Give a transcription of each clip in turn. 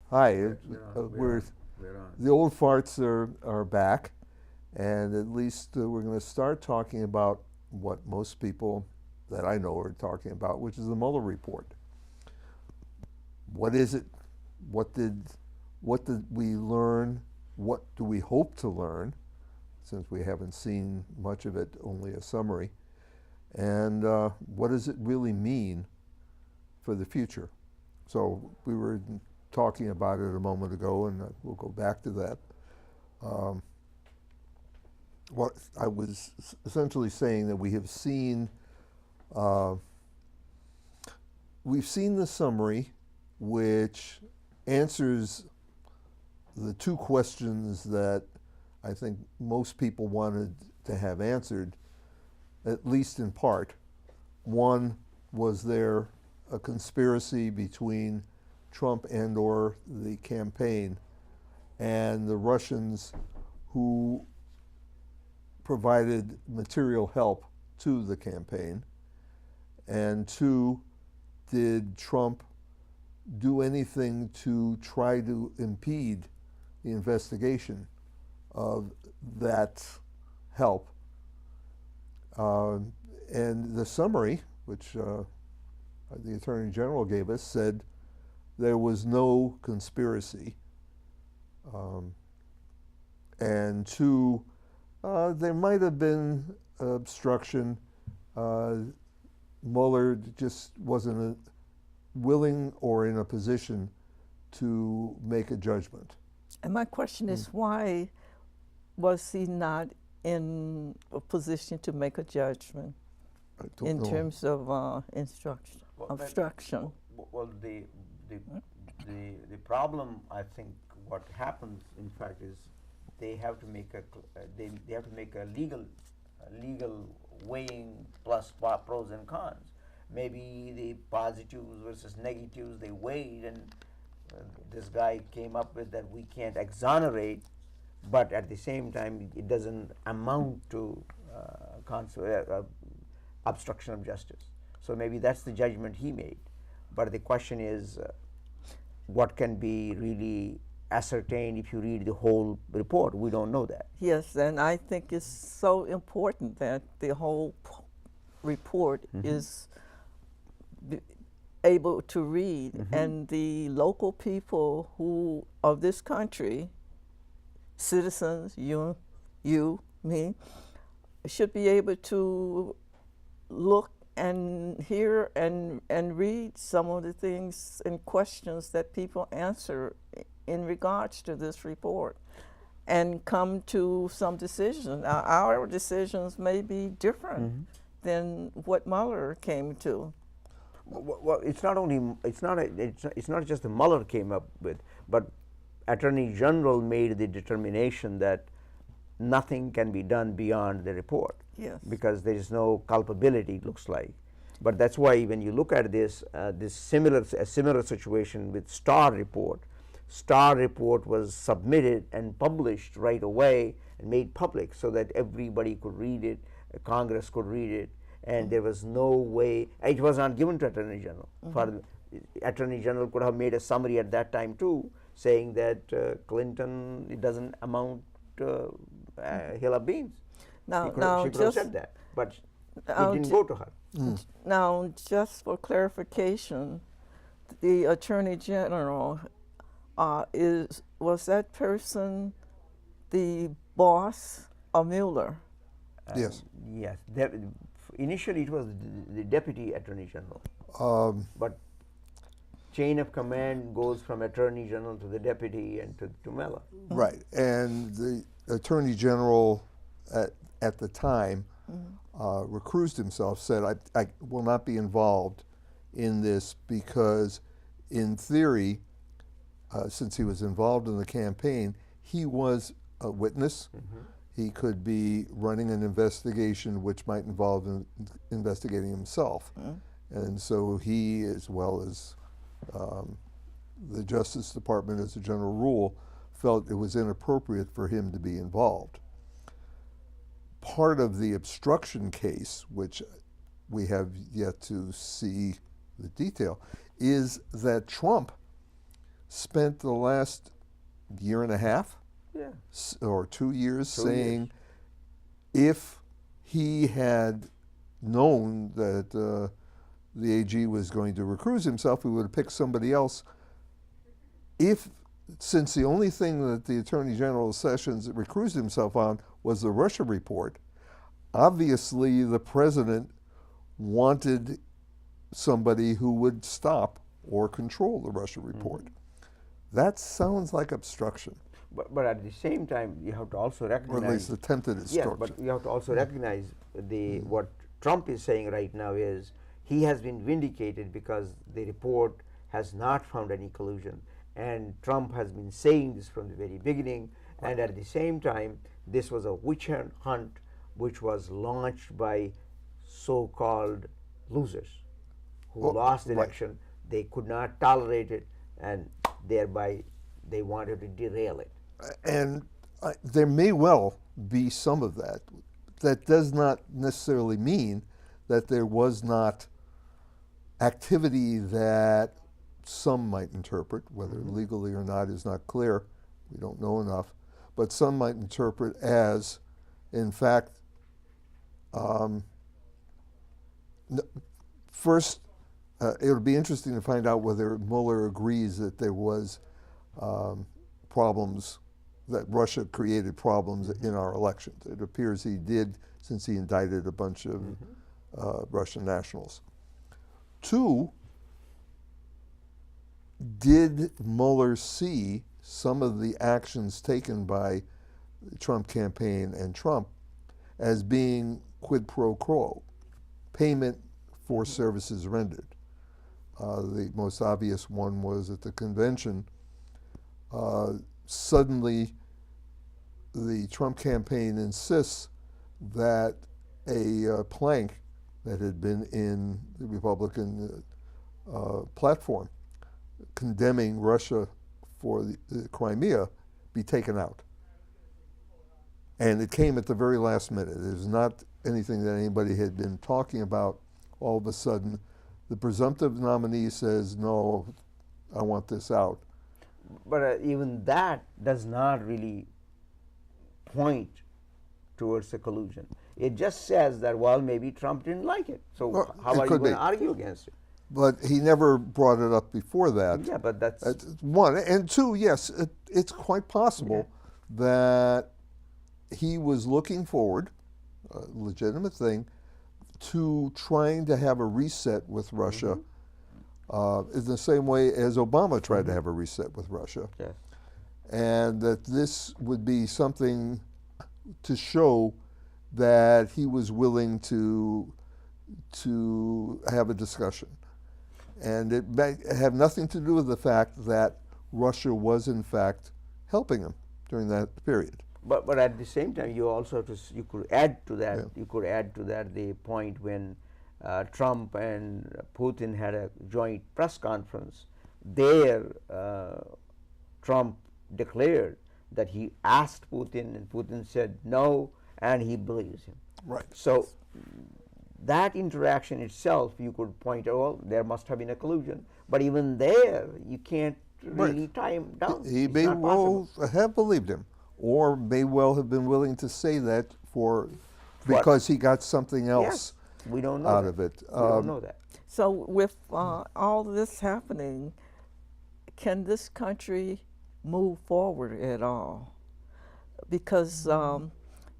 Hi, We're on. the old farts are back, and at least we're going to start talking about what most people that I know are talking about, which is the Mueller report. What is it? What did what did we learn? What do we hope to learn? Since we haven't seen much of it, only a summary. And what does it really mean for the future? So we were talking about it a moment ago, and we'll go back to that. Um, what I was essentially saying that uh, we've seen the summary, which answers the two questions that I think most people wanted to have answered, at least in part. One, was there a conspiracy between Trump and or the campaign and the Russians who provided material help to the campaign? And two, did Trump do anything to try to impede the investigation of that help? And the summary, which the Attorney General gave us, said there was no conspiracy. Um, and two, there might have been obstruction. Mueller just wasn't willing or in a position to make a judgment. And my question is, why was he not in a position to make a judgment in terms of instruction, obstruction? Well, the problem, I think, what happens, in fact, is they have to make a legal weighing plus pros and cons. Maybe the positives versus negatives they weighed, and this guy came up with that we can't exonerate, but at the same time it doesn't amount to obstruction of justice. So maybe that's the judgment he made. But the question is, what can be really ascertained if you read the whole report? We don't know that. Yes, and I think it's so important that the whole report is able to read, and the local people who of this country, citizens, you, me, should be able to look and hear and read some of the things and questions that people answer in regards to this report, and come to some decision. Our decisions may be different than what Mueller came to. Well, it's not just the Mueller came up with, but Attorney General made the determination that nothing can be done beyond the report. Yes. Because there is no culpability, it looks like. But that's why when you look at this, a similar situation with Starr report. Starr report was submitted and published right away and made public so that everybody could read it, Congress could read it, and there was no way. It was not given to Attorney General. Attorney General could have made a summary at that time too, saying that Clinton, it doesn't amount to a hill of beans. Now, She could have said that, but it didn't go to her. Now, just for clarification, the Attorney General, was that person the boss of Mueller? Yes. Yes. Initially, it was the Deputy Attorney General. But chain of command goes from Attorney General to the Deputy and to Mueller. Right. And the Attorney General at the time recused himself, said, I will not be involved in this because, in theory, since he was involved in the campaign, he was a witness. He could be running an investigation which might involve investigating himself. And so he, as well as the Justice Department as a general rule, felt it was inappropriate for him to be involved. Part of the obstruction case, which we have yet to see the detail, is that Trump spent the last year and a half Yeah. or 2 years 2 saying if he had known that the AG was going to recuse himself, he would have picked somebody else. Since the only thing that the Attorney General Sessions recused himself on was the Russia report, obviously the president wanted somebody who would stop or control the Russia report. That sounds like obstruction, But at the same time, you have to also or recognize. at least attempted Yeah, obstruction. but you have to also recognize what Trump is saying right now is he has been vindicated because the report has not found any collusion, and Trump has been saying this from the very beginning. And at the same time, this was a witch hunt which was launched by so-called losers who Well, lost the right. election. They could not tolerate it, and thereby they wanted to derail it. And there may well be some of that. That does not necessarily mean that there was not activity that some might interpret, whether legally or not is not clear, we don't know enough, but some might interpret as, in fact, first, it'll be interesting to find out whether Mueller agrees that there was problems, that Russia created problems in our elections. It appears he did, since he indicted a bunch of Russian nationals. 2, did Mueller see some of the actions taken by the Trump campaign and Trump as being quid pro quo, payment for services rendered? The most obvious one was at the convention. Suddenly, the Trump campaign insists that a plank that had been in the Republican platform condemning Russia for the Crimea be taken out. And it came at the very last minute. It was not anything that anybody had been talking about. All of a sudden, the presumptive nominee says, no, I want this out. But even that does not really point towards a collusion. It just says that, well, maybe Trump didn't like it. So Well, how it are you could going be. to argue against it? But he never brought it up before that. Yeah, but that's One. And 2, yes, it's quite possible that he was looking forward, a legitimate thing, to trying to have a reset with Russia in the same way as Obama tried to have a reset with Russia. yes. And that this would be something to show that he was willing to have a discussion. And it may have nothing to do with the fact that Russia was in fact helping him during that period. But at the same time, you also you could add to that. Yeah. You could add to that the point when Trump and Putin had a joint press conference. There, Trump declared that he asked Putin, and Putin said no, and he believes him. Right. So that interaction itself, you could point out, well, there must have been a collusion. But even there, you can't really tie him down. He It's may not well possible. have believed him, or may well have been willing to say that because he got something else Yes, we don't know out that. of it. We don't know that. So with all this happening, can this country move forward at all? Because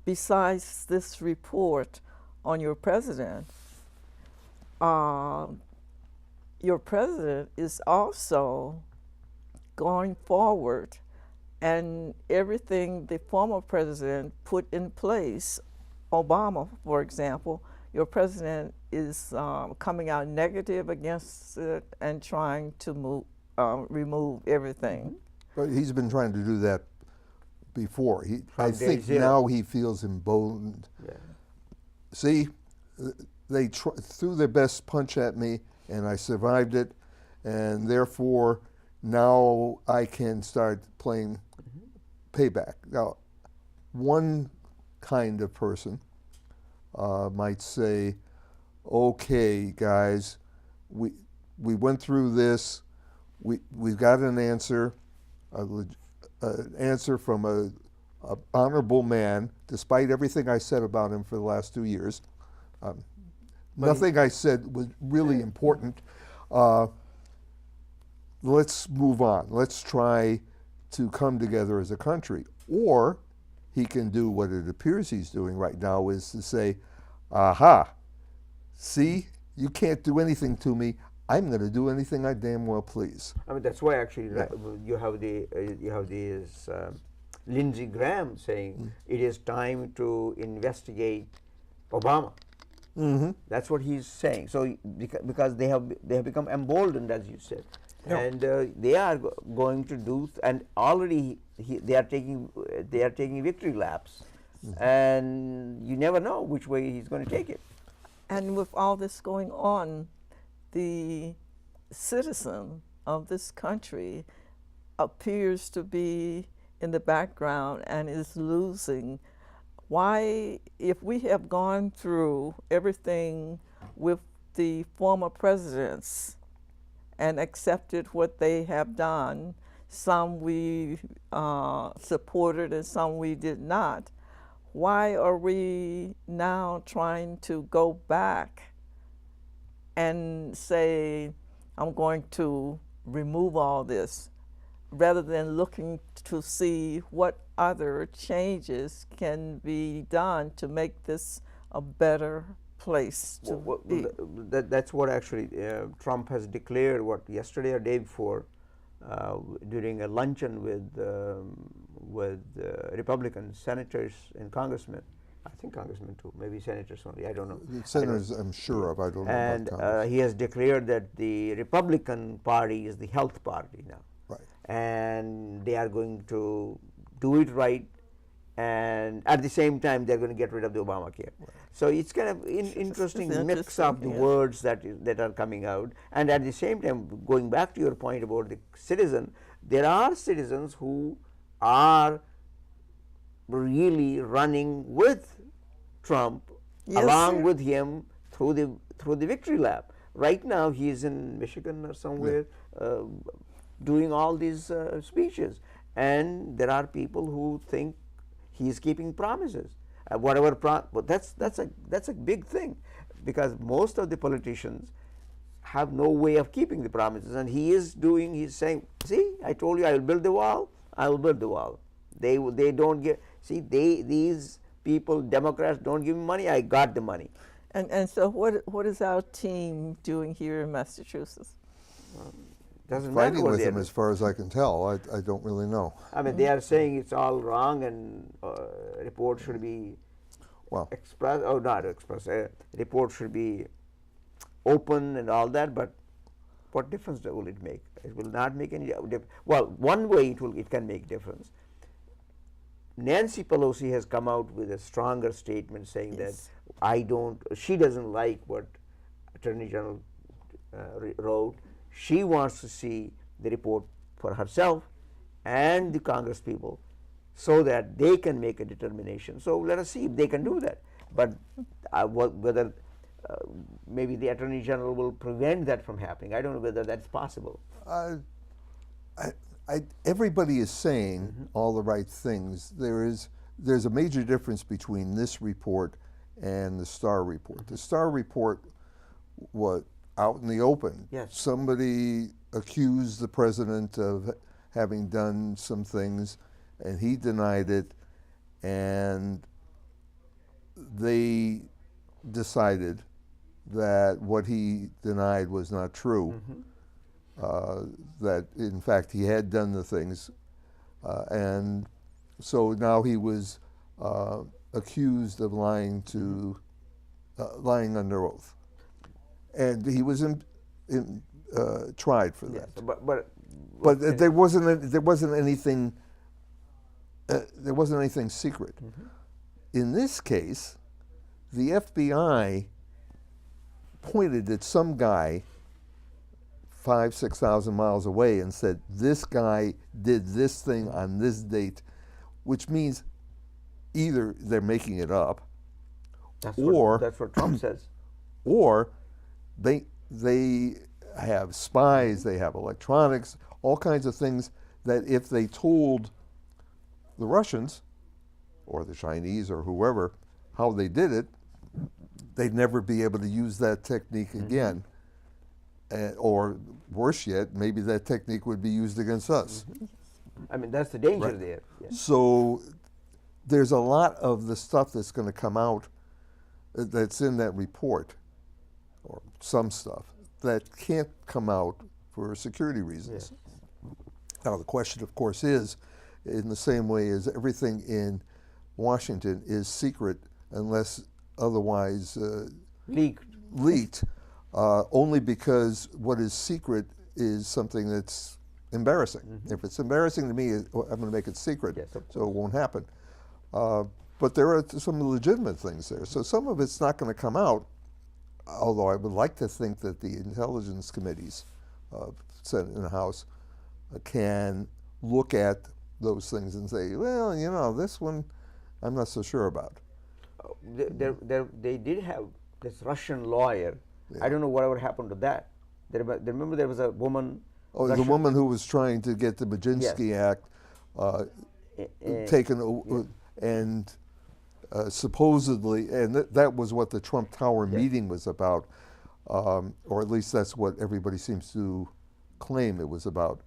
besides this report on your president is also going forward, and everything the former president put in place, Obama, for example, your president is coming out negative against it and trying to remove everything. But he's been trying to do that before. I day think zero. now he feels emboldened. Yeah. See, they threw their best punch at me, and I survived it, and therefore now I can start playing payback. Now, one kind of person might say, okay, guys, we went through this, we've got an answer, an answer from a honorable man, despite everything I said about him for the last 2 years. Nothing I said was really important. Let's move on. Let's try to come together as a country. Or he can do what it appears he's doing right now, is to say, aha, see, you can't do anything to me. I'm going to do anything I damn well please. I mean, that's why actually you have this Lindsey Graham saying it is time to investigate Obama. That's what he's saying. So because they have become emboldened, as you said, and they are going to do, and already they are taking victory laps, and you never know which way he's going to take it. And with all this going on, the citizen of this country appears to be in the background and is losing. Why, if we have gone through everything with the former presidents and accepted what they have done, some we supported and some we did not, why are we now trying to go back and say, I'm going to remove all this, rather than looking to see what other changes can be done to make this a better place to be? That's what actually Trump has declared, yesterday or day before, during a luncheon with Republican senators and congressmen. I think congressmen too, maybe senators only, I don't know. Senators, I'm sure of, I don't know and about Congress. he has declared that the Republican Party is the health party now. Right. And they are going to do it right, and at the same time they're going to get rid of the Obamacare. Right. So it's kind of interesting mix of the words that are coming out. And at the same time, going back to your point about the citizen, there are citizens who are really running with Trump, along with him through the victory lap. Right now he is in Michigan or somewhere doing all these speeches, and there are people who think he is keeping promises. But that's a big thing, because most of the politicians have no way of keeping the promises, and he's saying, see, I told you I will build the wall, I will build the wall. They don't get, see, these people, Democrats, don't give me money, I got the money. And so what is our team doing here in Massachusetts? Doesn't Fighting matter what with they them, do. as far as I can tell. I don't really know. I mean, they are saying it's all wrong, and report should be express, or not express, report should be open and all that, but what difference will it make? It will not make any difference. Well, one way it can make difference. Nancy Pelosi has come out with a stronger statement saying that she doesn't like what Attorney General wrote. She wants to see the report for herself and the Congress people, so that they can make a determination. So let us see if they can do that. But whether maybe the Attorney General will prevent that from happening, I don't know whether that's possible. Everybody is saying all the right things. There's a major difference between this report and the Starr report. The Starr report was out in the open. Yes. Somebody accused the president of having done some things, and he denied it, and they decided that what he denied was not true, that in fact he had done the things, and so now he was accused of lying under oath, and he was tried for that. Yes, but there wasn't anything secret. In this case, the FBI pointed at some guy 5,000-6,000 miles away and said, this guy did this thing on this date, which means either they're making it up, that's what Trump says, or they have spies, they have electronics, all kinds of things that if they told the Russians or the Chinese or whoever how they did it, they'd never be able to use that technique again. Or worse yet, maybe that technique would be used against us. I mean, that's the danger Right. there. Yes. So there's a lot of the stuff that's going to come out that's in that report, or some stuff, that can't come out for security reasons. Now the question, of course, is, in the same way as everything in Washington is secret unless otherwise leaked, only because what is secret is something that's embarrassing. If it's embarrassing to me, I'm going to make it secret, so it won't happen. But there are some legitimate things there. So some of it's not going to come out, although I would like to think that the intelligence committees, Senate and House, can look at those things and say, well, you know, this one I'm not so sure about. They did have this Russian lawyer. I don't know whatever happened to that. Remember there was a woman. Oh, the woman who was trying to get the Majinsky Act taken, and supposedly, and that was what the Trump Tower meeting was about, or at least that's what everybody seems to claim it was about.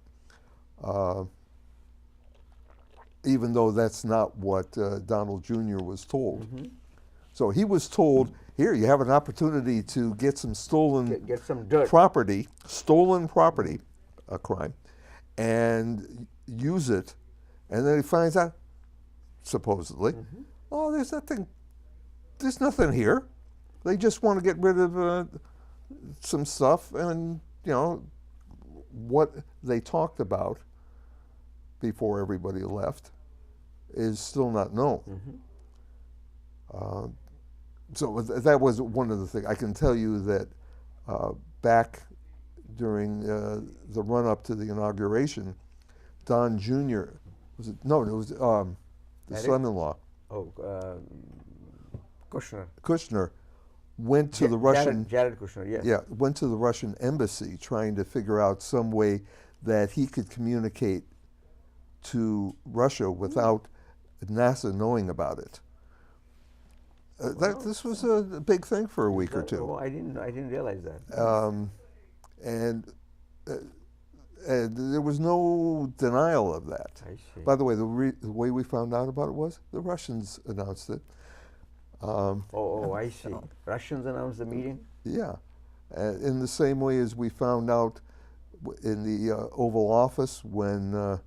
Even though that's not what Donald Jr. was told. So he was told, here, you have an opportunity to get some stolen get some dirt. stolen property, a crime, and use it. And then he finds out, supposedly, oh, there's nothing here. They just want to get rid of some stuff, and, you know, what they talked about before everybody left is still not known. So that was one of the things. I can tell you that back during the run-up to the inauguration, Don Jr. It was the son-in-law. Kushner went to the Russian. Jared Kushner, yes. Yeah, went to the Russian embassy trying to figure out some way that he could communicate to Russia without NASA knowing about it. This was a big thing for a week or two. Oh, I didn't realize that. And there was no denial of that. I see. By the way, the way we found out about it was the Russians announced it. I see. Russians announced the meeting? Yeah. In the same way as we found out in the Oval Office when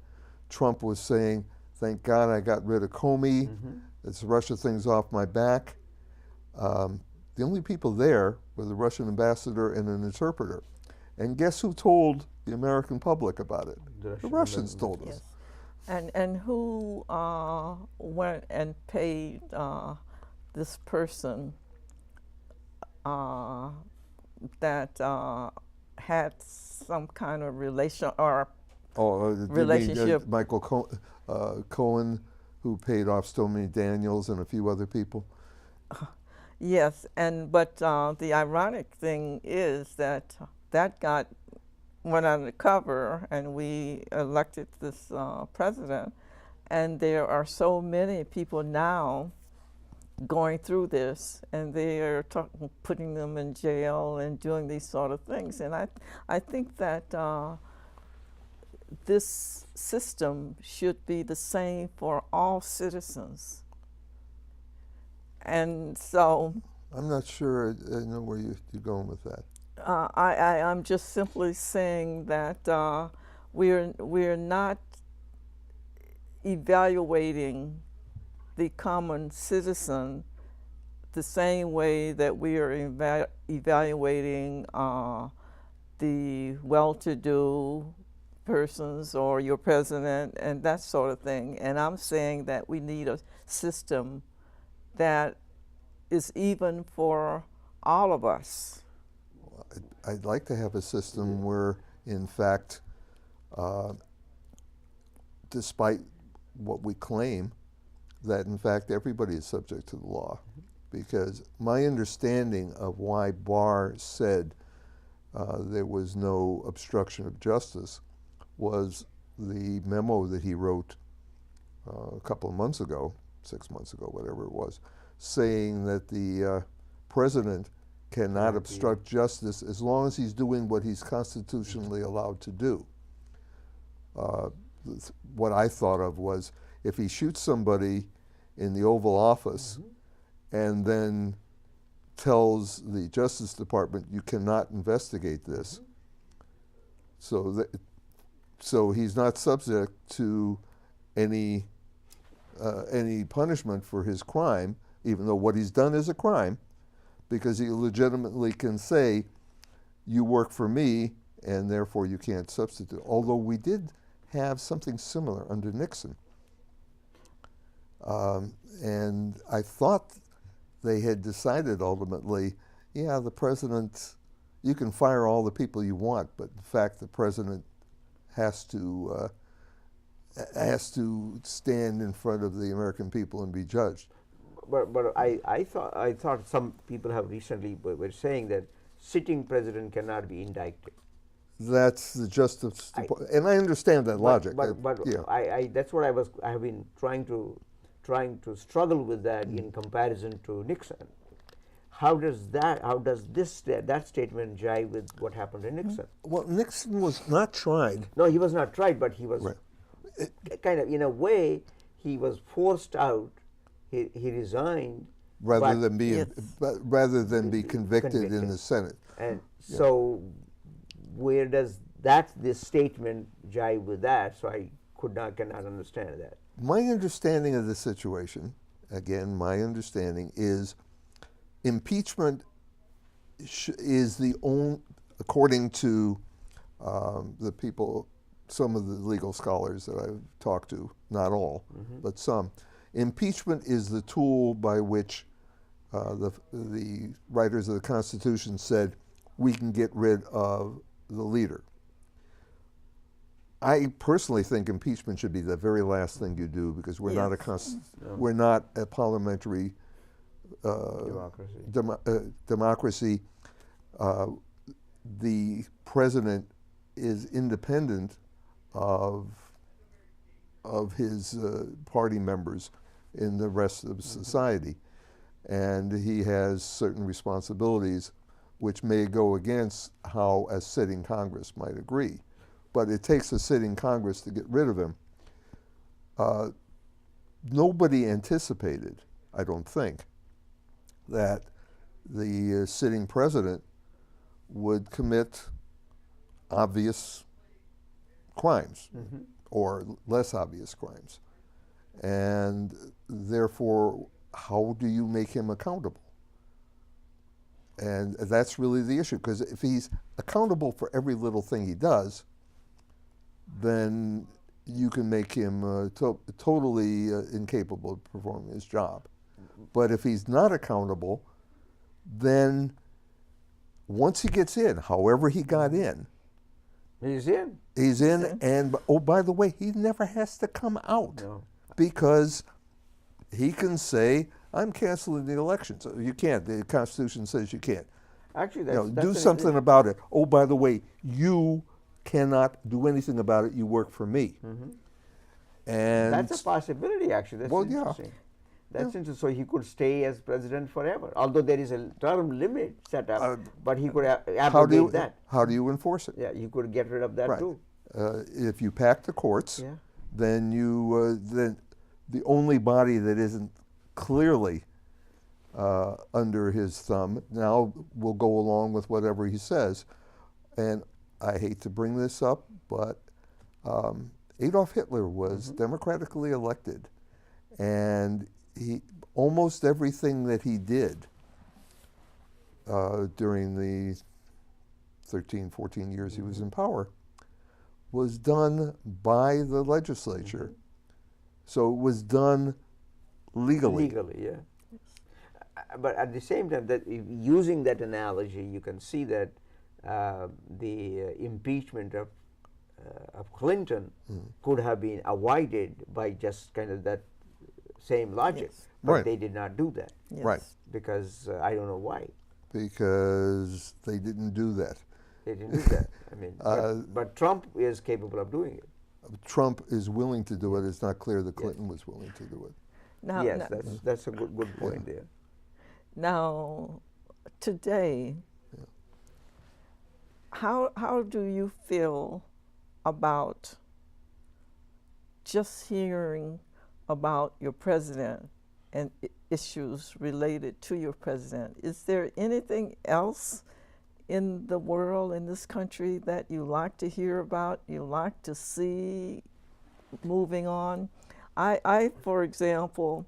Trump was saying, thank God I got rid of Comey, it's Russia things off my back. The only people there were the Russian ambassador and an interpreter. And guess who told the American public about it? The Russians told us. And who went and paid this person that had some kind of relation or relationship? Michael Cohen, who paid off Stormy Daniels and a few other people. Yes, but the ironic thing is that went undercover, and we elected this president, and there are so many people now going through this, and they are putting them in jail and doing these sort of things. And I think that this system should be the same for all citizens. And so I'm not sure I know where you're going with that. I'm just simply saying that we're not evaluating the common citizen the same way that we are evaluating the well-to-do persons or your president and that sort of thing. And I'm saying that we need a system that is even for all of us. I'd like to have a system where, in fact, despite what we claim, that in fact everybody is subject to the law. Because my understanding of why Barr said there was no obstruction of justice was the memo that he wrote a couple of months ago, 6 months ago, whatever it was, saying that the president cannot obstruct justice as long as he's doing what he's constitutionally allowed to do. What I thought of was if he shoots somebody in the Oval Office and then tells the Justice Department, you cannot investigate this, so he's not subject to any punishment for his crime, even though what he's done is a crime, because he legitimately can say, you work for me, and therefore you can't substitute. Although we did have something similar under Nixon. And I thought they had decided ultimately, yeah, the president, you can fire all the people you want, but in fact the president has to stand in front of the American people and be judged. But I thought some people have recently were saying that sitting president cannot be indicted. That's the Justice Department, and I understand that logic. But yeah. that's what I have been trying to struggle with that in comparison to Nixon. How does that statement jive with what happened to Nixon? Well, Nixon was not tried. No, he was not tried, but he was Right. kind of, in a way, he was forced out. He resigned Rather than be Yes. rather than be convicted in the Senate. And so, where does this statement jive with that? So I cannot understand that. My understanding of the situation, again, my understanding is impeachment is the only, according to the people, some of the legal scholars that I've talked to, not all, but some, impeachment is the tool by which the writers of the Constitution said we can get rid of the leader. I personally think impeachment should be the very last thing you do, because we're not we're not a parliamentary democracy. The president is independent of his party members in the rest of society, and he has certain responsibilities which may go against how a sitting Congress might agree. But it takes a sitting Congress to get rid of him. Nobody anticipated, I don't think, that the sitting president would commit obvious crimes or less obvious crimes. And therefore, how do you make him accountable? And that's really the issue, because if he's accountable for every little thing he does, then you can make him totally incapable of performing his job. But if he's not accountable, then once he gets in, however he got in, he's in. He's in, and oh, by the way, he never has to come out, because he can say, I'm canceling the election. So you can't. The Constitution says you can't. Actually, Do something about it. Oh, by the way, you cannot do anything about it. You work for me. And that's a possibility, actually. That's interesting. That's interesting. So he could stay as president forever, although there is a term limit set up, but he could abrogate that. How do you enforce it? Yeah, you could get rid of that too. If you pack the courts, then then the only body that isn't clearly under his thumb now will go along with whatever he says. And I hate to bring this up, but Adolf Hitler was democratically elected, and almost everything that he did during the 13, 14 years he was in power was done by the legislature. So it was done legally. Legally, yeah. But at the same time, that using that analogy, you can see that the impeachment of Clinton could have been avoided by just kind of that same logic. But they did not do that. Right. Because I don't know why. Because they didn't do that. They didn't do that. I mean, but Trump is capable of doing it. Trump is willing to do it. It's not clear that Clinton was willing to do it. Now, Yes, now, that's a good point there. now today, how do you feel about just hearing about your president and issues related to your president? Is there anything else in the world, in this country, that you like to hear about, you like to see moving on? I for example,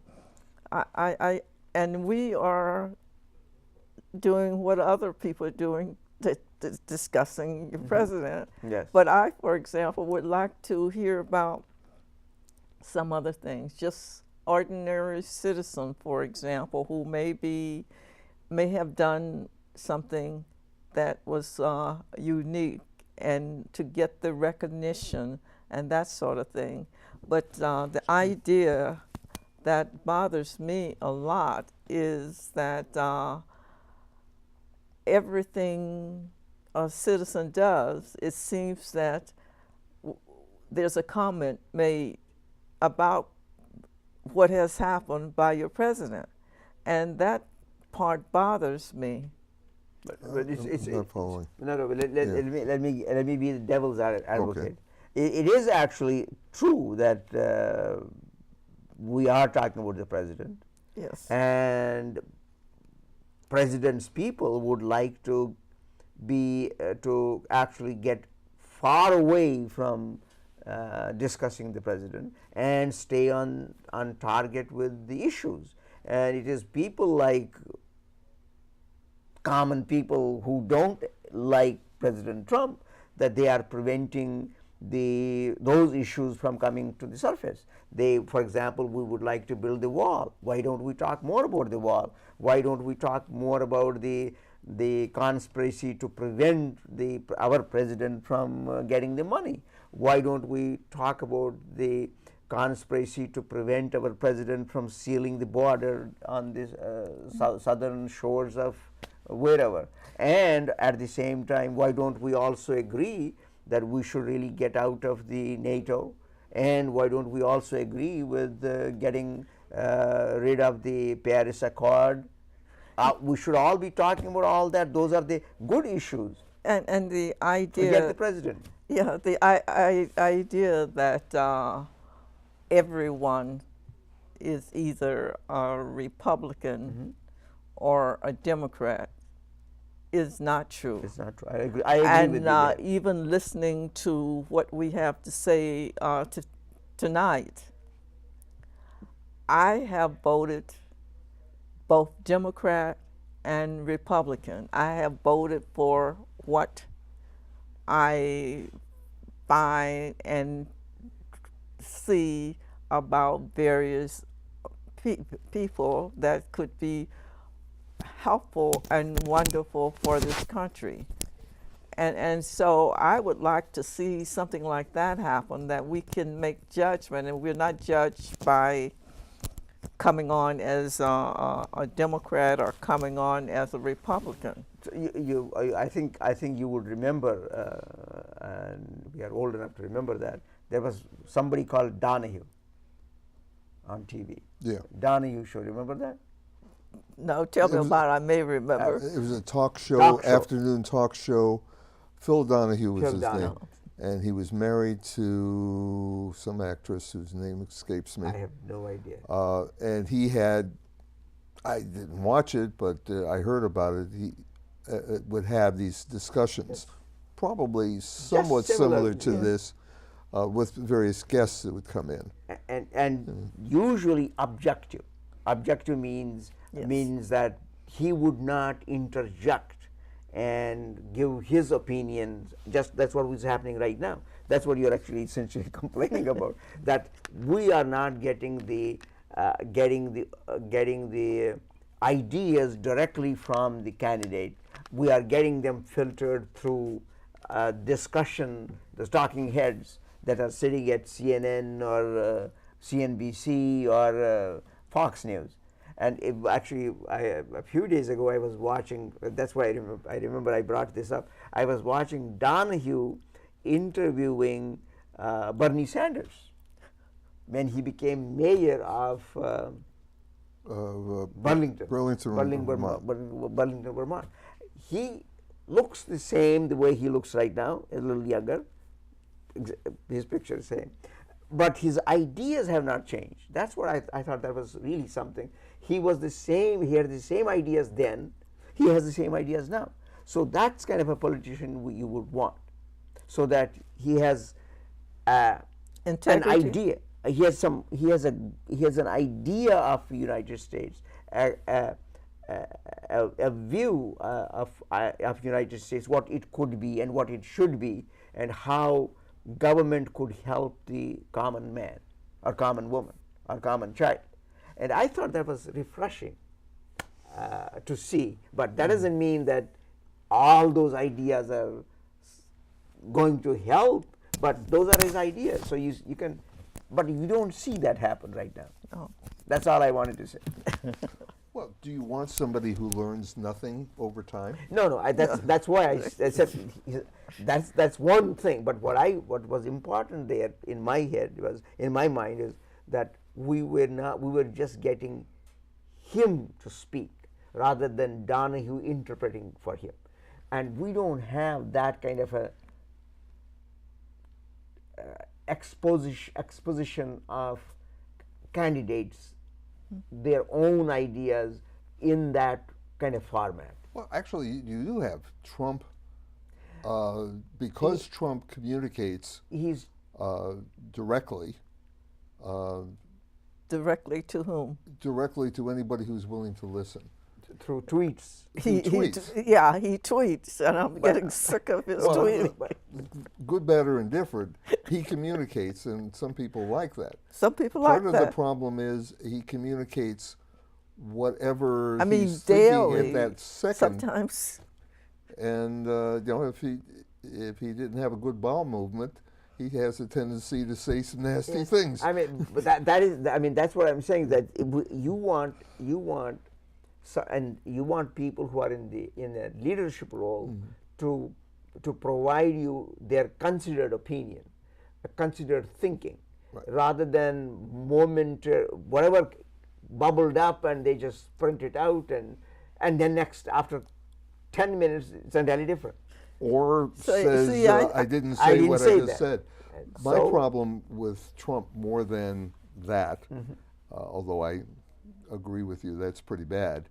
and we are doing what other people are doing, discussing your president. Yes. But I, for example, would like to hear about some other things, just ordinary citizen, for example, who may have done something that was unique, and to get the recognition and that sort of thing. But the idea that bothers me a lot is that everything a citizen does, it seems that there's a comment made about what has happened by your president, and that part bothers me. But it's not following. No, but let me be the devil's advocate. It is actually true that we are talking about the president. Yes. And president's people would like to be to actually get far away from discussing the president and stay on target with the issues. And it is people like common people who don't like President Trump that they are preventing those issues from coming to the surface. For example, we would like to build the wall. Why don't we talk more about the wall? Why don't we talk more about the conspiracy to prevent our president from getting the money? Why don't we talk about the conspiracy to prevent our president from sealing the border on the southern shores of wherever? And at the same time, why don't we also agree that we should really get out of the NATO? And why don't we also agree with getting rid of the Paris Accord? We should all be talking about all that. Those are the good issues. And the idea, to get the president. Yeah, the idea that everyone is either a Republican or a Democrat is not true. It's not true. I agree with you. And even listening to what we have to say tonight, I have voted both Democrat and Republican. I have voted for what I find and see about various people that could be helpful and wonderful for this country. And so I would like to see something like that happen, that we can make judgment, and we're not judged by coming on as a Democrat or coming on as a Republican. So I think you would remember, and we are old enough to remember that there was somebody called Donahue on TV. Yeah. Donahue show. Remember that? No, tell me about it. I may remember. It was a talk show, afternoon talk show. Phil Donahue was his name. And he was married to some actress whose name escapes me. I have no idea. And he had, I didn't watch it, but I heard about it. He would have these discussions, probably somewhat similar to this, with various guests that would come in. And usually objective. Objective means that he would not interject and give his opinions. That's what is happening right now. That's what you're actually essentially complaining about. That we are not getting the ideas directly from the candidate. We are getting them filtered through discussion, the talking heads that are sitting at CNN or CNBC or Fox News. And actually, a few days ago, I was watching. That's why I remember I brought this up. I was watching Donahue interviewing Bernie Sanders when he became mayor of Burlington, Vermont. He looks the same the way he looks right now, a little younger. His picture is the same. But his ideas have not changed. That's what I thought that was really something. He was the same, he had the same ideas then, he has the same ideas now. So that's kind of a politician you would want. So that he has an idea. He has an idea of the United States, a view of United States, what it could be and what it should be, and how government could help the common man or common woman or common child. And I thought that was refreshing to see. But that doesn't mean that all those ideas are going to help, but those are his ideas. So you can, but you don't see that happen right now. Oh. That's all I wanted to say. Well, do you want somebody who learns nothing over time? No. That's why I said that's one thing. But what was important there in my head was, in my mind, is that we were just getting him to speak rather than Donahue interpreting for him, and we don't have that kind of a exposition of candidates, their own ideas in that kind of format. Well, actually, you do have Trump, because Trump communicates directly. Directly to whom? Directly to anybody who's willing to listen. Through tweets. He tweets, and I'm getting sick of his tweeting. Good, bad, or indifferent, he communicates, and some people like that. Some people like that. Part of the problem is he communicates whatever he's daily, thinking at that second. Sometimes. And if he didn't have a good bowel movement, he has a tendency to say some nasty things. I mean, but that's what I'm saying. That you want. So, and you want people who are in a leadership role to provide you their considered opinion, considered thinking, rather than whatever bubbled up and they just print it out and then after 10 minutes it's entirely different. Or says, I didn't say what I just said. My problem with Trump, more than that, although I agree with you, that's pretty bad,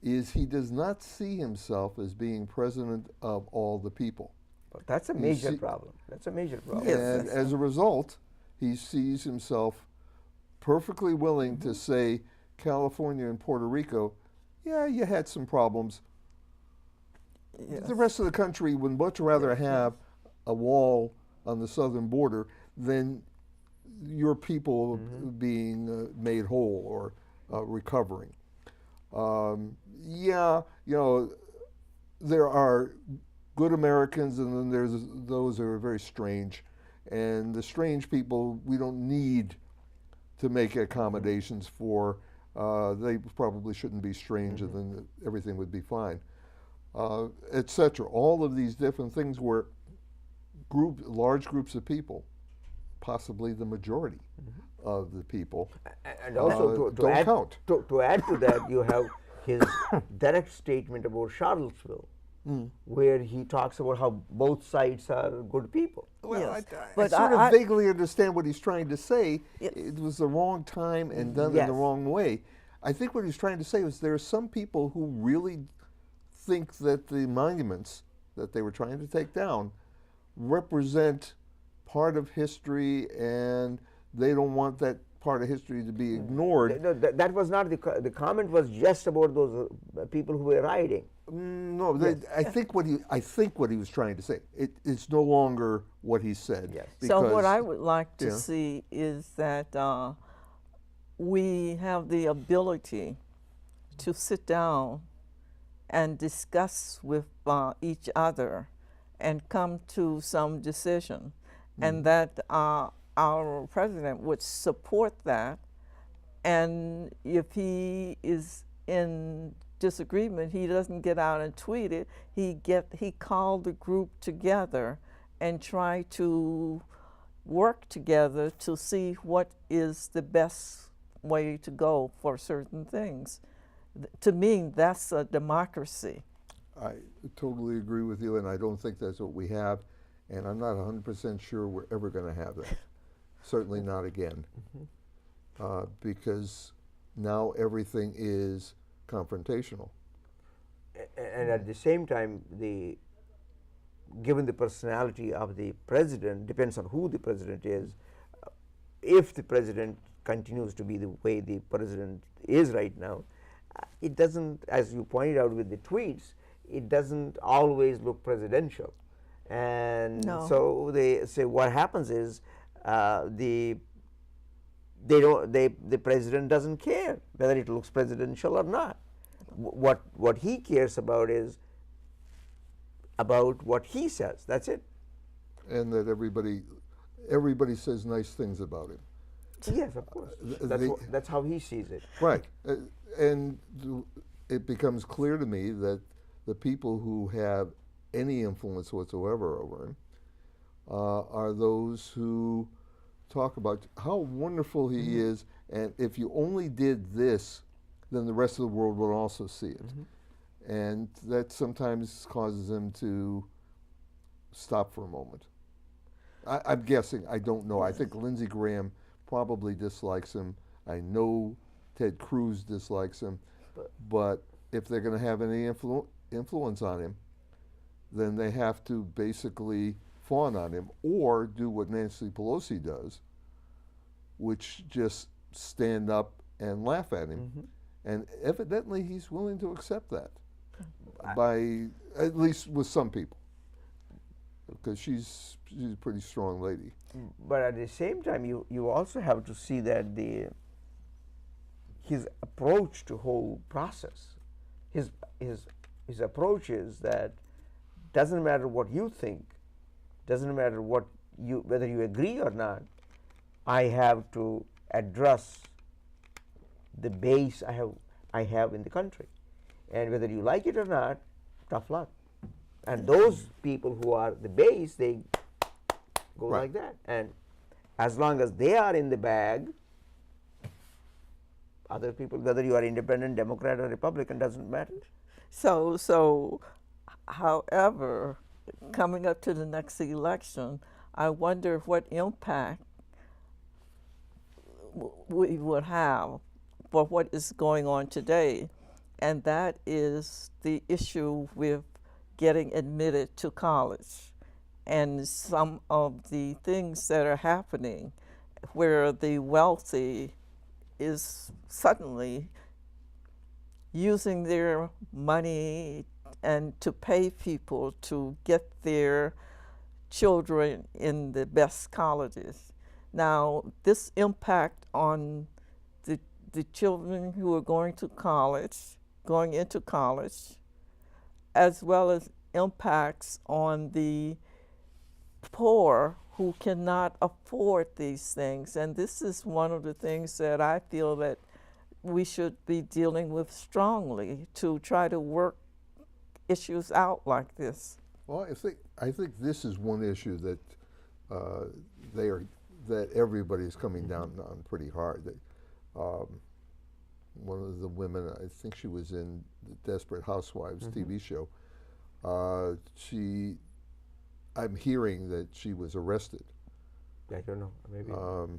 is he does not see himself as being president of all the people. But that's a major problem. That's a major problem. And as a result, he sees himself perfectly willing to say, California and Puerto Rico, yeah, you had some problems. Yes. The rest of the country would much rather have a wall on the southern border than your people being made whole or recovering. There are good Americans, and then there's those that are very strange. And the strange people, we don't need to make accommodations for. They probably shouldn't be strange, and then everything would be fine, etc. All of these different things where large groups of people, possibly the majority of the people, and also don't count. To add to that, you have his direct statement about Charlottesville, where he talks about how both sides are good people. Well, I sort of vaguely understand what he's trying to say. It was the wrong time and done in the wrong way. I think what he's trying to say was there are some people who really think that the monuments that they were trying to take down represent part of history, and they don't want that part of history to be ignored. No, that was not the comment. Was just about those people who were rioting. No, I think what he was trying to say. It's no longer what he said. Yes. So what I would like to see is that we have the ability to sit down and discuss with each other and come to some decision, and that our president would support that, And if he is in disagreement, he doesn't get out and tweet it. He called the group together and try to work together to see what is the best way to go for certain things. To me, that's a democracy. I totally agree with you, and I don't think that's what we have, and I'm not 100% sure we're ever going to have that. Certainly not again, because now everything is confrontational. And at the same time, given the personality of the president, depends on who the president is. If the president continues to be the way the president is right now, it doesn't, as you pointed out with the tweets, it doesn't always look presidential. And No. so they say what happens is the president doesn't care whether it looks presidential or not. What he cares about is about what he says. That's it. And that everybody says nice things about him. Yes, of course. That's how he sees it. Right. And it becomes clear to me that the people who have any influence whatsoever over him are those who talk about how wonderful he is, and if you only did this, then the rest of the world would also see it. And that sometimes causes them to stop for a moment. I'm guessing, I don't know. I think Lindsey Graham probably dislikes him. I know Ted Cruz dislikes him. But if they're going to have any influence on him, then they have to basically fawn on him or do what Nancy Pelosi does, which just stand up and laugh at him. And evidently he's willing to accept that, by at least with some people, because she's a pretty strong lady. But at the same time, you also have to see that his approach to whole process, his approach is that doesn't matter what you think, doesn't matter whether you agree or not, I have to address the base I have in the country, and whether you like it or not, tough luck. And those people who are the base, they go Right. like that. And as long as they are in the bag, other people, whether you are independent, Democrat, or Republican, doesn't matter. So, however, coming up to the next election, I wonder what impact we would have for what is going on today, and that is the issue with getting admitted to college and some of the things that are happening where the wealthy is suddenly using their money and to pay people to get their children in the best colleges. Now, this impact on the children who are going into college, as well as impacts on the poor who cannot afford these things. And this is one of the things that I feel that we should be dealing with strongly to try to work issues out like this. Well, I think this is one issue that that everybody's coming down on pretty hard. One of the women, I think she was in the Desperate Housewives TV show. I'm hearing that she was arrested. I don't know, maybe. No,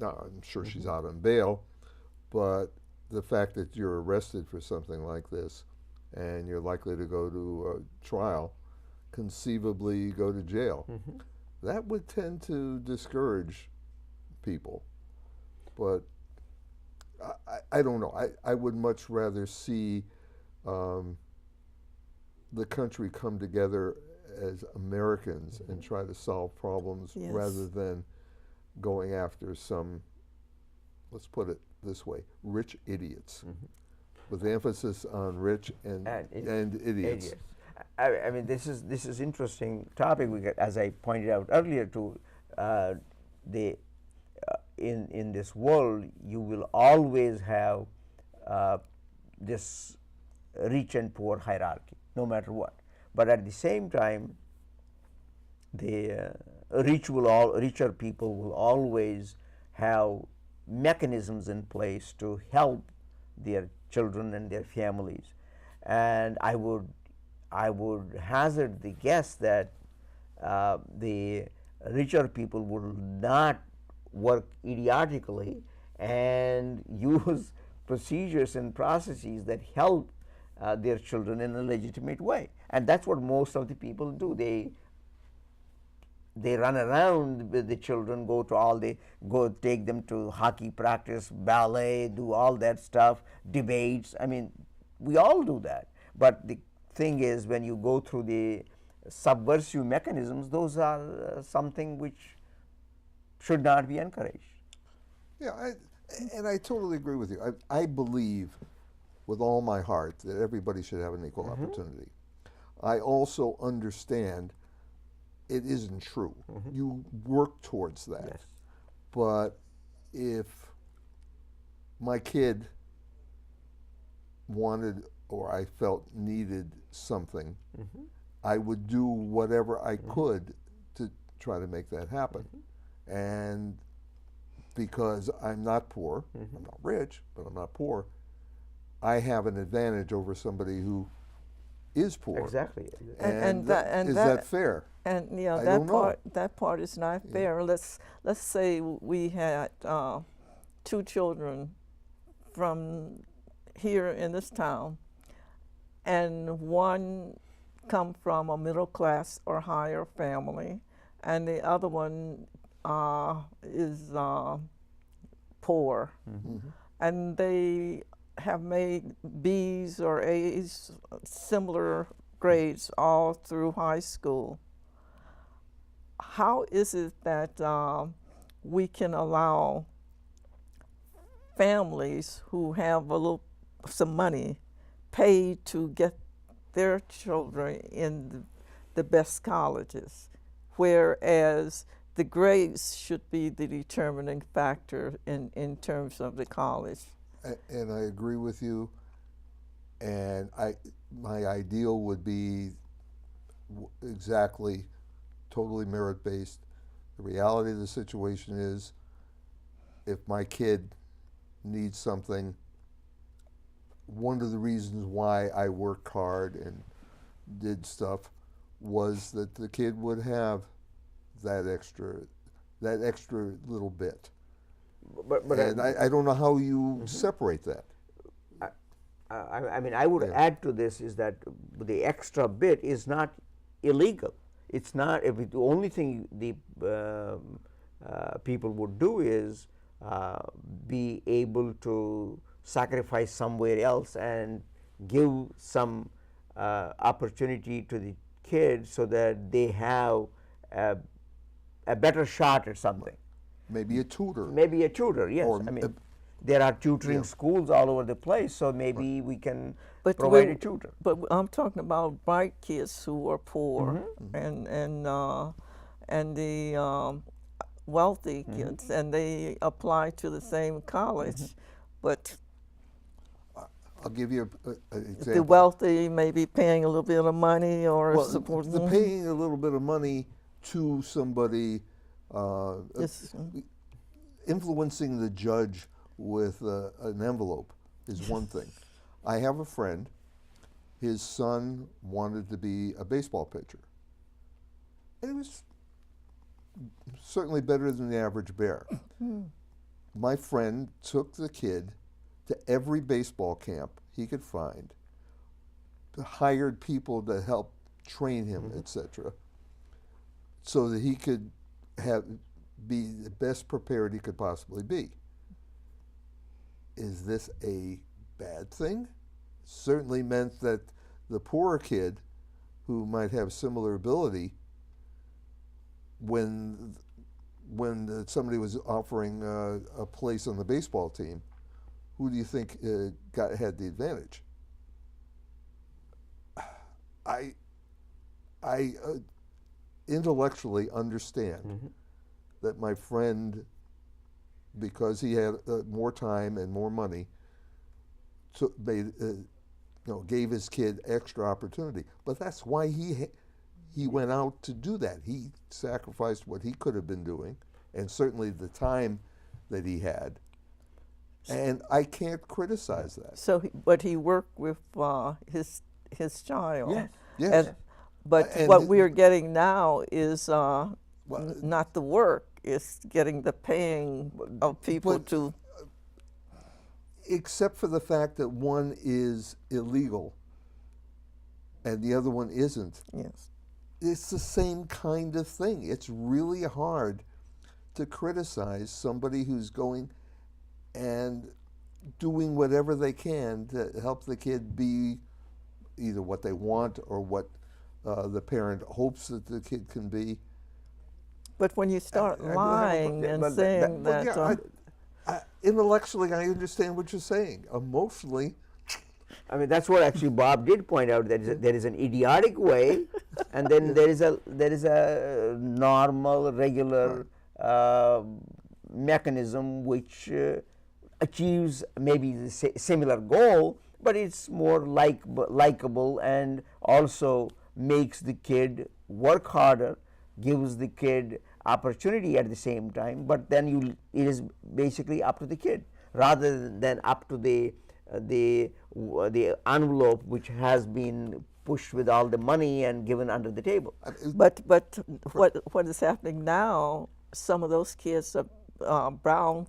I'm sure she's out on bail, but the fact that you're arrested for something like this and you're likely to go to a trial, conceivably go to jail, that would tend to discourage people. But I don't know. I would much rather see the country come together as Americans and try to solve problems rather than going after some, let's put it this way, rich idiots, with emphasis on rich and idiots. I mean, this is interesting topic. As I pointed out earlier, in this world, you will always have this rich and poor hierarchy, no matter what. But at the same time, the richer people will always have mechanisms in place to help their children and their families. And I would hazard the guess that the richer people will not work idiotically and use procedures and processes that help their children in a legitimate way. And that's what most of the people do. They run around with the children, go take them to hockey practice, ballet, do all that stuff, debates. I mean, we all do that. But the thing is, when you go through the subversive mechanisms, those are something which should not be encouraged. Yeah, and I totally agree with you. I believe with all my heart that everybody should have an equal opportunity. I also understand it isn't true. You work towards that. Yes. But if my kid wanted or I felt needed something, I would do whatever I could to try to make that happen. And because I'm not poor, I'm not rich, but I'm not poor, I have an advantage over somebody who is poor. Exactly. And, is that that fair? And you know, I don't know. that part is not fair. Let's say we had 2 children from here in this town, and one come from a middle class or higher family, and the other one is poor, and they have made B's or A's, similar grades all through high school. How is it that we can allow families who have some money paid to get their children in the best colleges, whereas the grades should be the determining factor in terms of the college? And I agree with you. And my ideal would be exactly totally merit-based. The reality of the situation is, if my kid needs something, one of the reasons why I worked hard and did stuff was that the kid would have that extra little bit. But and I don't know how you separate that. I mean, I would add to this is that the extra bit is not illegal. It's not. The only thing the people would do is be able to sacrifice somewhere else and give some opportunity to the kids so that they have a better shot at something. Maybe a tutor. Maybe a tutor, yes. Or I mean, there are tutoring schools all over the place, so maybe we can provide a tutor. But I'm talking about bright kids who are poor, and the wealthy kids, and they apply to the same college, but I'll give you an example. the wealthy may be paying a little bit of money or supporting. The paying a little bit of money to somebody, influencing the judge with an envelope is one thing. I have a friend, his son wanted to be a baseball pitcher. And he was certainly better than the average bear. My friend took the kid to every baseball camp he could find, hired people to help train him, etc., so that he could be the best prepared he could possibly be. Is this a bad thing? Certainly meant that the poorer kid who might have similar ability, when somebody was offering a place on the baseball team, who do you think had the advantage? I intellectually understand that my friend because he had more time and more money, so gave his kid extra opportunity. But that's why he went out to do that. He sacrificed what he could have been doing, and certainly the time that he had. And I can't criticize that. So, but he worked with his child. Yes. Yes. But And what we are getting now is not the work; it's getting the paying of people but- to. Except for the fact that one is illegal and the other one isn't. Yes. It's the same kind of thing. It's really hard to criticize somebody who's going and doing whatever they can to help the kid be either what they want or what the parent hopes that the kid can be. But when you start lying and saying that, Intellectually, I understand what you're saying. Emotionally, I mean, that's what actually Bob did point out. There is an idiotic way, and then there is a normal, regular mechanism which achieves maybe the similar goal, but it's more likable and also makes the kid work harder, gives the kid opportunity at the same time. But then it is basically up to the kid rather than up to the envelope which has been pushed with all the money and given under the table. but what is happening now? Some of those kids, Brown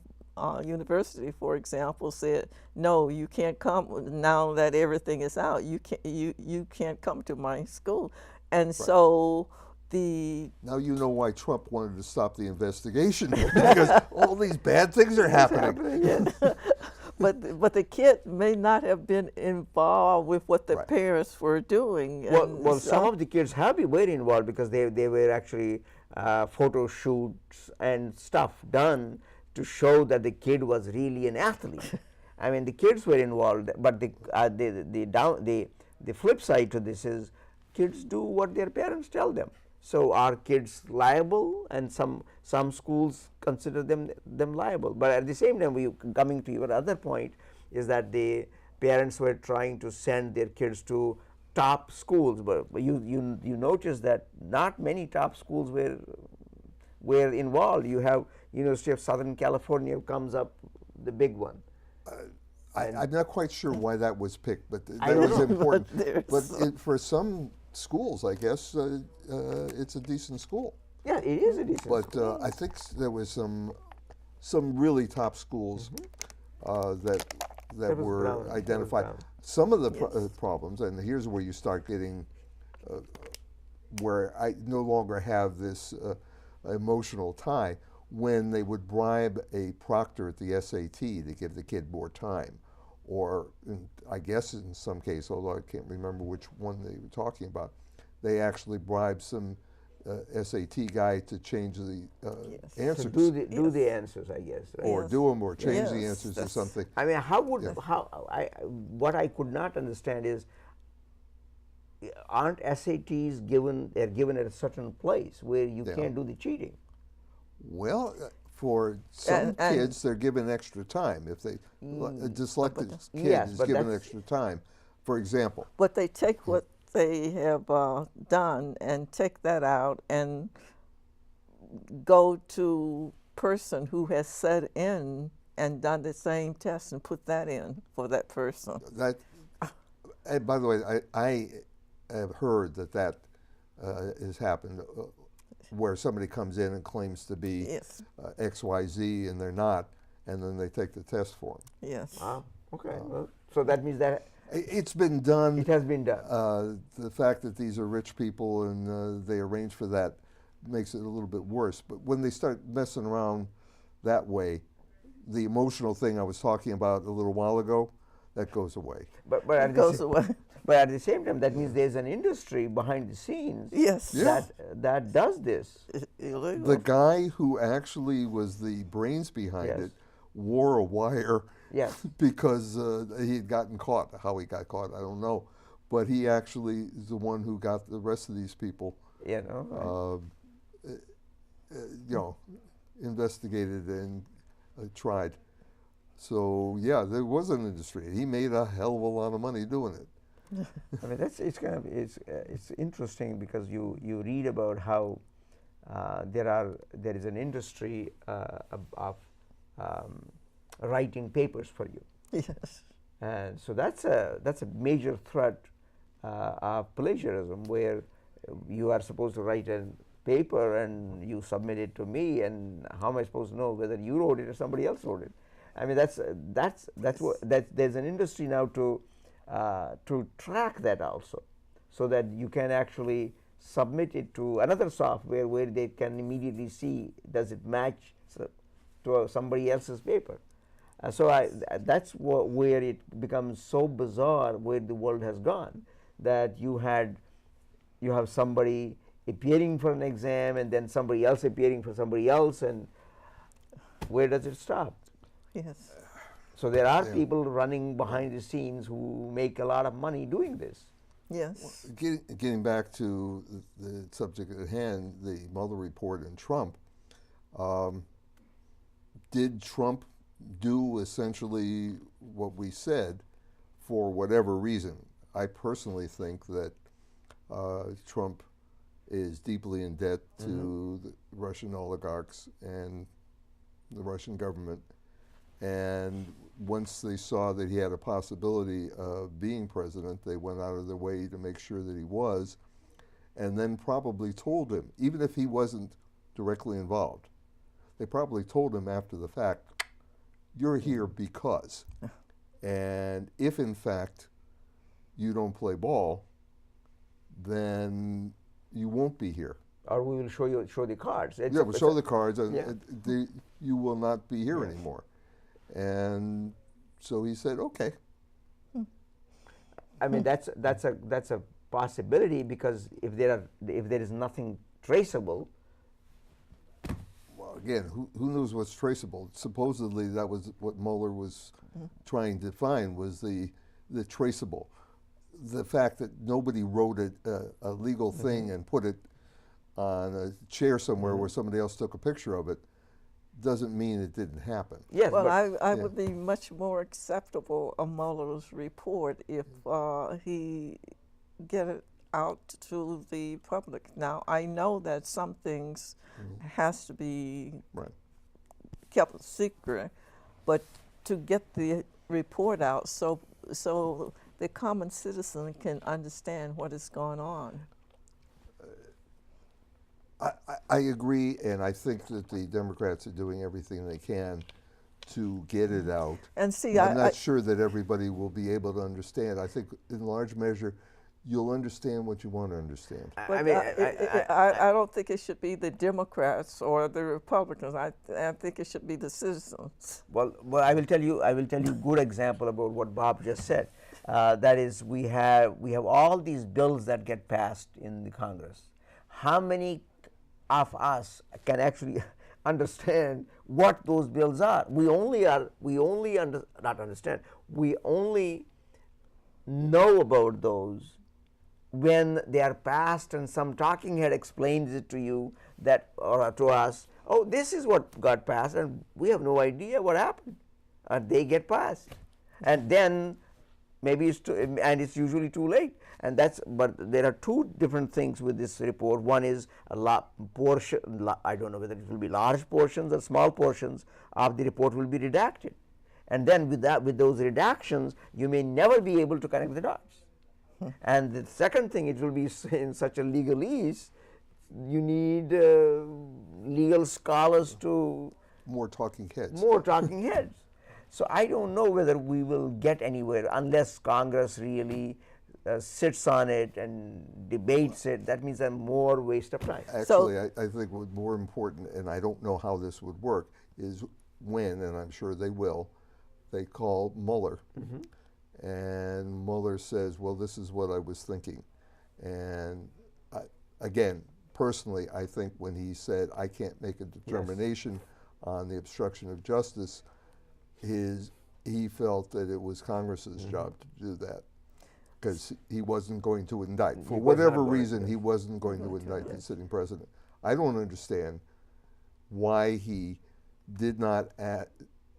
University, for example, said, "No, you can't come now that everything is out. You can't come to my school," and so. Now you know why Trump wanted to stop the investigation, because all these bad things are happening. But the kid may not have been involved with what the parents were doing. Well, some of the kids have been very involved because they were actually photo shoots and stuff done to show that the kid was really an athlete. I mean, the kids were involved, but the flip side to this is kids do what their parents tell them. So are kids liable? And some schools consider them liable. But at the same time, coming to your other point, is that the parents were trying to send their kids to top schools. But you notice that not many top schools were involved. You have University of Southern California comes up, the big one. I'm not quite sure why that was picked, but that was important. But for some schools, I guess it's a decent school. Yeah, it is a decent but school. I think there was some really top schools that were Brown, identified. Brown. Some of the problems, and here's where you start getting where I no longer have this emotional tie, when they would bribe a proctor at the SAT to give the kid more time. Or I guess in some case, although I can't remember which one they were talking about, they actually bribed some SAT guy to change the answers. So do the answers, I guess. Right? Or do them, or change the Yes, answers or something. I mean, what I could not understand is, aren't SATs given? They're given at a certain place where you can't do the cheating. Well, for some kids, they're given extra time. If they a dyslexic kid is given extra time, for example. But they take what they have done and take that out and go to person who has set in and done the same test and put that in for that person. That, and by the way, I have heard that has happened, where somebody comes in and claims to be XYZ and they're not, and then they take the test for them. Yes. Wow. Okay. Well, so that means that it's been done. it has been done. The fact that these are rich people and they arrange for that makes it a little bit worse. But when they start messing around that way, the emotional thing I was talking about a little while ago, that goes away. But It goes away. But at the same time, that means there's an industry behind the scenes Yes. that does this. Illegal. The guy who actually was the brains behind it wore a wire because he had gotten caught. How he got caught, I don't know. But he actually is the one who got the rest of these people, Right. investigated and tried. So yeah, there was an industry. He made a hell of a lot of money doing it. I mean, it's interesting because you read about how there is an industry of writing papers for you, Yes. and so that's a major threat of plagiarism, where you are supposed to write a paper and you submit it to me, and how am I supposed to know whether you wrote it or somebody else wrote it? I mean, that's there's an industry now to track that also, so that you can actually submit it to another software where they can immediately see does it match to somebody else's paper. That's where it becomes so bizarre where the world has gone, that you have somebody appearing for an exam and then somebody else appearing for somebody else, and where does it stop? Yes. So there are Yeah. people running behind the scenes who make a lot of money doing this. Yes. Getting back to the subject at hand, the Mueller report and Trump, did Trump do essentially what we said for whatever reason? I personally think that Trump is deeply in debt to the Russian oligarchs and the Russian government. And once they saw that he had a possibility of being president, they went out of their way to make sure that he was, and then probably told him, even if he wasn't directly involved, they probably told him after the fact, you're here because. And if in fact you don't play ball, then you won't be here. Or we will show the cards. Yeah, we'll show the cards, and Yeah. you will not be here Yes. anymore. And so he said, okay. I mean, that's a possibility, because if there is nothing traceable. Well, again, who knows what's traceable? Supposedly, that was what Mueller was trying to find, was the traceable. The fact that nobody wrote a legal thing and put it on a chair somewhere where somebody else took a picture of it doesn't mean it didn't happen. Yes, Well, but I would be much more acceptable of Mueller's report if he get it out to the public. Now, I know that some things has to be Right. kept secret, but to get the report out so the common citizen can understand what is going on. I agree, and I think that the Democrats are doing everything they can to get it out. And see, I'm not sure that everybody will be able to understand. I think in large measure, you'll understand what you want to understand. But I mean, I don't think it should be the Democrats or the Republicans. I think it should be the citizens. well, I will tell you good example about what Bob just said. That is, we have all these bills that get passed in the Congress. How many of us can actually understand what those bills are? We only know about those when they are passed and some talking head explains it to you, that, or to us, oh, this is what got passed, and we have no idea what happened, and they get passed, and then maybe it's usually too late. And but there are two different things with this report. One is I don't know whether it will be large portions or small portions of the report will be redacted, and then with those redactions, you may never be able to connect the dots. And the second thing, it will be in such a legalese, you need legal scholars to More talking heads. So I don't know whether we will get anywhere unless Congress really sits on it and debates it. That means a more waste of time. Actually, I think what's more important, and I don't know how this would work, is when, and I'm sure they will, they call Mueller. And Mueller says, well, this is what I was thinking. And again, personally, I think when he said, I can't make a determination on the obstruction of justice, he felt that it was Congress's job to do that, because he wasn't going to indict. For whatever reason, he wasn't going to indict the sitting president. I don't understand why he did not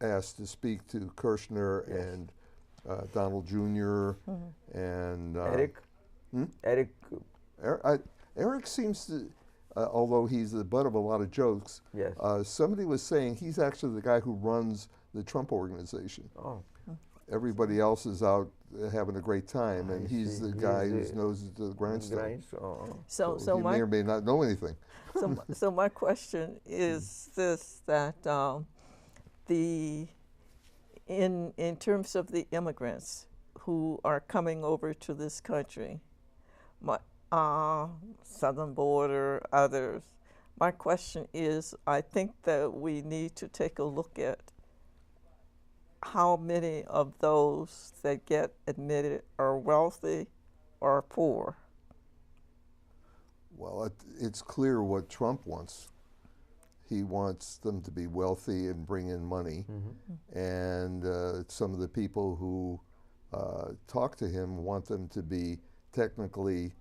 asked to speak to Kirshner and Donald Jr. and Eric? Eric, Eric seems to, although he's the butt of a lot of jokes, yes. somebody was saying he's actually the guy who runs the Trump organization. Oh, Everybody else is out having a great time, and I he's see. the He guy is whose the- nose is to the grindstone. Grinds, oh. So he my may or may not know anything. so my question is this: that in terms of the immigrants who are coming over to this country, my southern border, others. My question is: I think that we need to take a look at how many of those that get admitted are wealthy or poor. Well, it's clear what Trump wants. He wants them to be wealthy and bring in money. And some of the people who talk to him want them to be technically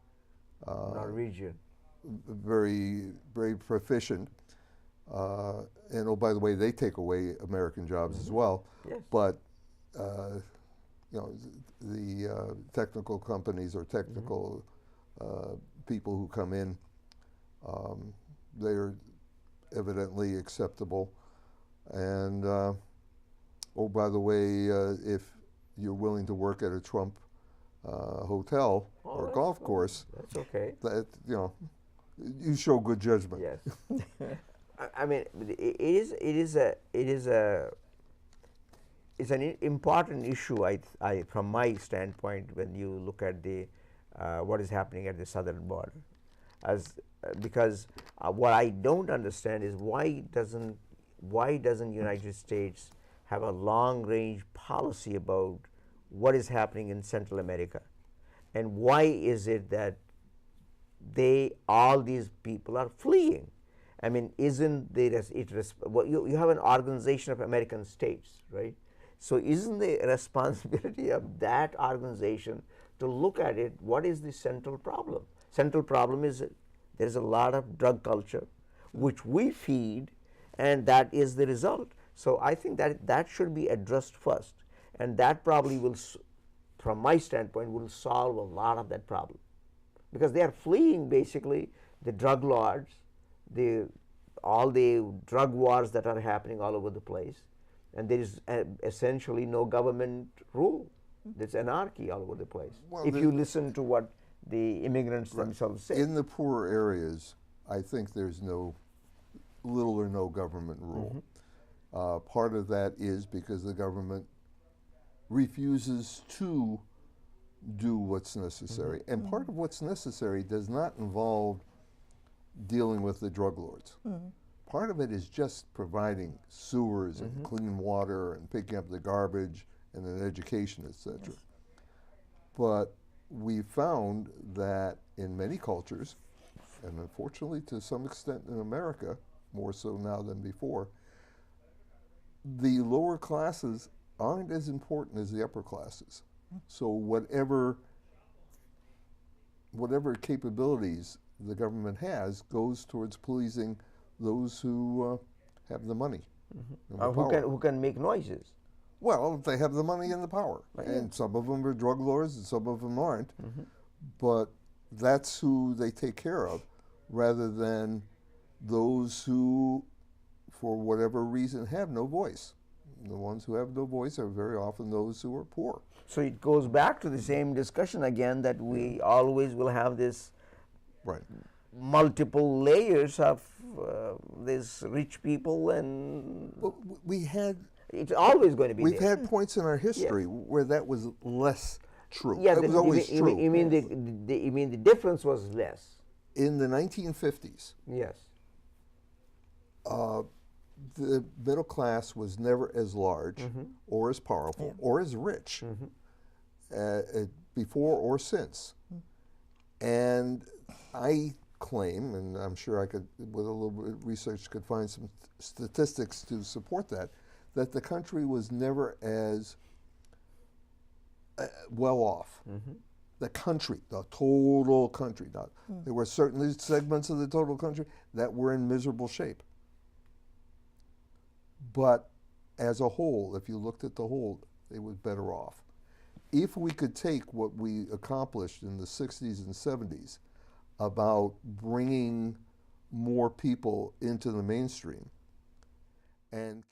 Norwegian. very, very proficient. And oh, by the way, they take away American jobs as well. Yes. But you know, the technical companies or technical people who come in, they're evidently acceptable. And oh, by the way, if you're willing to work at a Trump hotel or that's golf fine. course, That's okay. that you show good judgment. Yes. I mean, it's an important issue. I from my standpoint, when you look at the what is happening at the southern border, because what I don't understand is why doesn't United States have a long range policy about what is happening in Central America, and why is it that all these people are fleeing? I mean, isn't there you have an organization of American states, right? So isn't the responsibility of that organization to look at it? What is the central problem? Central problem is there's a lot of drug culture, which we feed, and that is the result. So I think that should be addressed first, and that probably will, from my standpoint, will solve a lot of that problem, because they are fleeing basically the drug lords, all the drug wars that are happening all over the place, and there is essentially no government rule. There's anarchy all over the place. Well, if you listen to what the immigrants themselves say. In the poorer areas, I think there's little or no government rule. Part of that is because the government refuses to do what's necessary. And part of what's necessary does not involve dealing with the drug lords. Part of it is just providing sewers and clean water and picking up the garbage and an education, etc. But we found that in many cultures, and unfortunately to some extent in America, more so now than before, the lower classes aren't as important as the upper classes. So whatever capabilities the government has goes towards pleasing those who have the money. And the power. Who can make noises. Well, they have the money and the power. And some of them are drug lords and some of them aren't. But that's who they take care of, rather than those who, for whatever reason, have no voice. The ones who have no voice are very often those who are poor. So it goes back to the same discussion again, that we always will have this Right. multiple layers of these rich people, and Well, we had it's always going to be we've there. had points in our history where that was less true. Yeah, that was always you true. mean the difference was less. In the 1950s, Yes. the middle class was never as large or as powerful or as rich before or since. And I claim, and I'm sure I could, with a little bit of research, could find some statistics to support that the country was never as well off. The country, the total country. There were certainly segments of the total country that were in miserable shape. But as a whole, if you looked at the whole, they were better off. If we could take what we accomplished in the 60s and 70s about bringing more people into the mainstream and